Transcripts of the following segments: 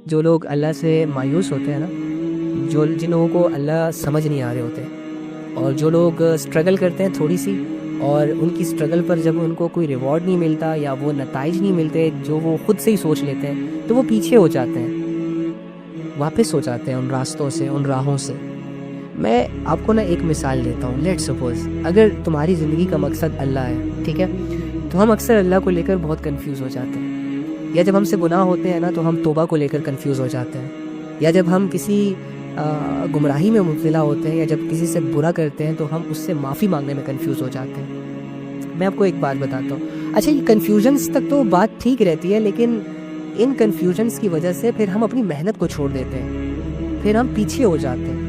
جو لوگ اللہ سے مایوس ہوتے ہیں نا، جن لوگوں کو اللہ سمجھ نہیں آ رہے ہوتے، اور جو لوگ اسٹرگل کرتے ہیں تھوڑی سی، اور ان کی اسٹرگل پر جب ان کو کوئی ریوارڈ نہیں ملتا یا وہ نتائج نہیں ملتے جو وہ خود سے ہی سوچ لیتے ہیں، تو وہ پیچھے ہو جاتے ہیں، واپس ہو جاتے ہیں ان راستوں سے، ان راہوں سے۔ میں آپ کو نا ایک مثال دیتا ہوں۔ لیٹ سپوز اگر تمہاری زندگی کا مقصد اللہ ہے، ٹھیک ہے، تو ہم اکثر اللہ کو لے کر بہت کنفیوز ہو جاتے ہیں، یا جب ہم سے گناہ ہوتے ہیں نا تو ہم توبہ کو لے کر کنفیوز ہو جاتے ہیں، یا جب ہم کسی گمراہی میں مبتلا ہوتے ہیں، یا جب کسی سے برا کرتے ہیں تو ہم اس سے معافی مانگنے میں کنفیوز ہو جاتے ہیں۔ میں آپ کو ایک بات بتاتا ہوں، اچھا یہ کنفیوژنس تک تو بات ٹھیک رہتی ہے، لیکن ان کنفیوژنس کی وجہ سے پھر ہم اپنی محنت کو چھوڑ دیتے ہیں، پھر ہم پیچھے ہو جاتے ہیں۔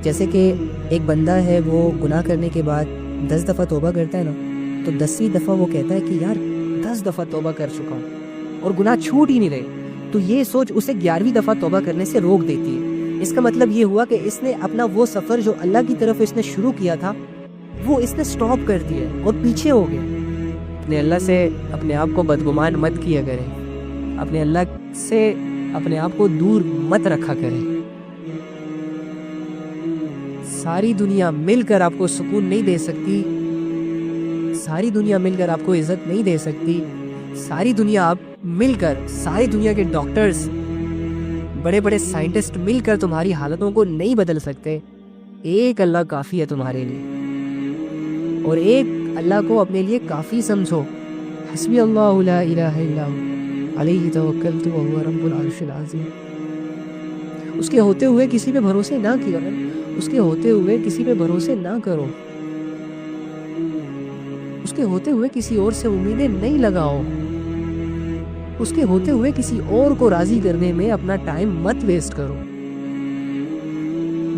جیسے کہ ایک بندہ ہے، وہ گناہ کرنے کے بعد 10 دفعہ توبہ کرتا ہے نا، تو 10ویں دفعہ وہ کہتا ہے کہ یار 10 دفعہ توبہ کر چکا ہوں اور گناہ چھوٹ ہی نہیں رہے، تو یہ سوچ اسے 11ویں دفعہ توبہ کرنے سے روک دیتی ہے۔ اس کا مطلب یہ ہوا کہ اس نے اپنا وہ سفر جو اللہ کی طرف اس نے شروع کیا تھا وہ اس نے سٹاپ کر دیا اور پیچھے ہو گیا۔ اپنے اللہ سے اپنے آپ کو بدگمان مت کیا کریں، اپنے اللہ سے اپنے آپ کو دور مت رکھا کریں۔ ساری دنیا مل کر آپ کو سکون نہیں دے سکتی، ساری دنیا مل کر آپ کو عزت نہیں دے سکتی، ساری دنیا آپ مل کر، ساری دنیا کے ڈاکٹرز، بڑے بڑے سائنٹسٹ مل کر تمہاری حالتوں کو نہیں بدل سکتے۔ ایک اللہ کافی ہے تمہارے لیے، اور ایک اللہ کو اپنے لیے کافی سمجھو۔ حسبی اللہ لا الہ الا ہو علیہ توکلت وہو رب العرش العظیم۔ اس کے ہوتے ہوئے کسی پہ بھروسے نہ کیا، اس کے ہوتے ہوئے کسی پہ بھروسے نہ کرو، اس کے ہوتے ہوئے کسی اور سے امیدیں نہیں لگاؤ، اس کے ہوتے ہوئے کسی اور کو راضی کرنے میں اپنا ٹائم مت ویسٹ کرو۔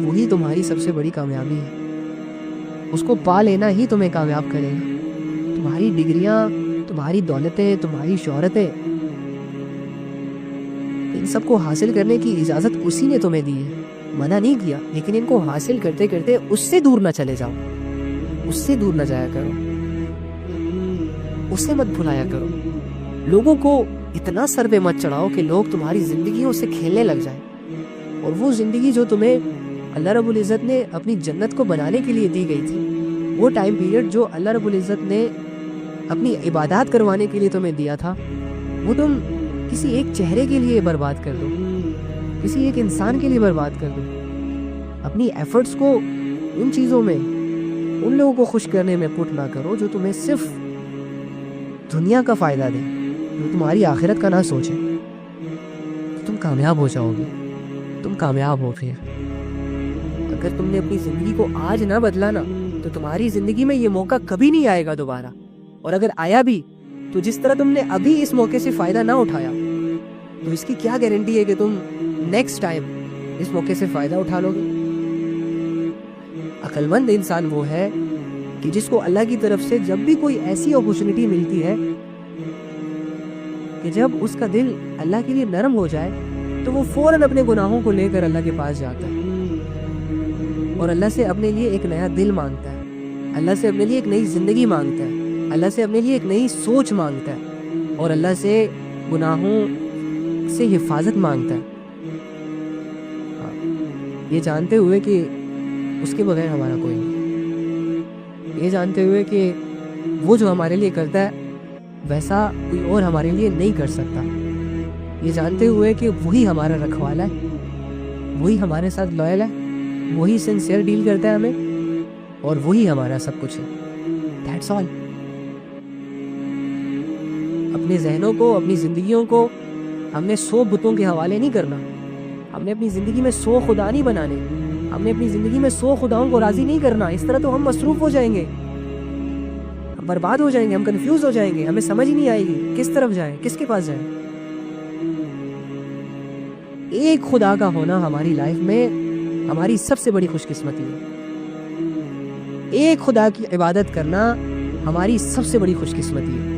وہی تمہاری سب سے بڑی کامیابی ہے، اس کو پا لینا ہی تمہیں کامیاب کرے گا۔ تمہاری ڈگریاں، تمہاری دولتیں، تمہاری شہرتیں، ان سب کو حاصل کرنے کی اجازت اسی نے تمہیں دی ہے، منع نہیں کیا، لیکن ان کو حاصل کرتے کرتے اس سے دور نہ چلے جاؤ، اس سے دور نہ جایا کرو، اسے مت بھلایا کرو۔ لوگوں کو اتنا سر پہ مت چڑھاؤ کہ لوگ تمہاری زندگیوں سے کھیلنے لگ جائیں، اور وہ زندگی جو تمہیں اللہ رب العزت نے اپنی جنت کو بنانے کے لیے دی گئی تھی، وہ ٹائم پیریڈ جو اللہ رب العزت نے اپنی عبادات کروانے کے لیے تمہیں دیا تھا، وہ تم کسی ایک چہرے کے لیے برباد کر دو، کسی ایک انسان کے لیے برباد کر دو۔ اپنی ایفرٹس کو ان چیزوں میں، ان لوگوں کو خوش کرنے میں پٹ نہ کرو جو تمہیں صرف دنیا کا فائدہ دے، جو تمہاری آخرت کا نہ سوچے۔ تم کامیاب ہو جاؤ گے، تم کامیاب ہو۔ پھر اگر تم نے اپنی زندگی کو آج نہ بدلا نا، تو تمہاری زندگی میں یہ موقع کبھی نہیں آئے گا دوبارہ، اور اگر آیا بھی تو جس طرح تم نے ابھی اس موقع سے فائدہ نہ اٹھایا، تو اس کی کیا گارنٹی ہے کہ تم نیکسٹ ٹائم اس موقع سے فائدہ اٹھا لو گے؟ عقل مند انسان وہ ہے کہ جس کو اللہ کی طرف سے جب بھی کوئی ایسی اپرچونٹی ملتی ہے کہ جب اس کا دل اللہ کے لیے نرم ہو جائے، تو وہ فوراً اپنے گناہوں کو لے کر اللہ کے پاس جاتا ہے، اور اللہ سے اپنے لیے ایک نیا دل مانگتا ہے، اللہ سے اپنے لیے ایک نئی زندگی مانگتا ہے، اللہ سے اپنے لیے ایک نئی سوچ مانگتا ہے، اور اللہ سے گناہوں سے حفاظت مانگتا ہے، یہ جانتے ہوئے کہ اس کے بغیر ہمارا کوئی نہیں، یہ جانتے ہوئے کہ وہ جو ہمارے لیے کرتا ہے ویسا کوئی اور ہمارے لیے نہیں کر سکتا، یہ جانتے ہوئے کہ وہی ہمارا رکھوالا ہے، وہی ہمارے ساتھ لائل ہے، وہی سنسیئر ڈیل کرتا ہے ہمیں، اور وہی ہمارا سب کچھ ہے۔ That's all. اپنے ذہنوں کو، اپنی زندگیوں کو ہم نے 100 بتوں کے حوالے نہیں کرنا، ہم نے اپنی زندگی میں 100 خدا نہیں بنانے، ہم نے اپنی زندگی میں 100 خداؤں کو راضی نہیں کرنا۔ اس طرح تو ہم مصروف ہو جائیں گے، ہم برباد ہو جائیں گے، ہم کنفیوز ہو جائیں گے، ہمیں سمجھ ہی نہیں آئے گی کس طرف جائیں، کس کے پاس جائیں۔ ایک خدا کا ہونا ہماری لائف میں ہماری سب سے بڑی خوش قسمتی ہے، ایک خدا کی عبادت کرنا ہماری سب سے بڑی خوش قسمتی ہے۔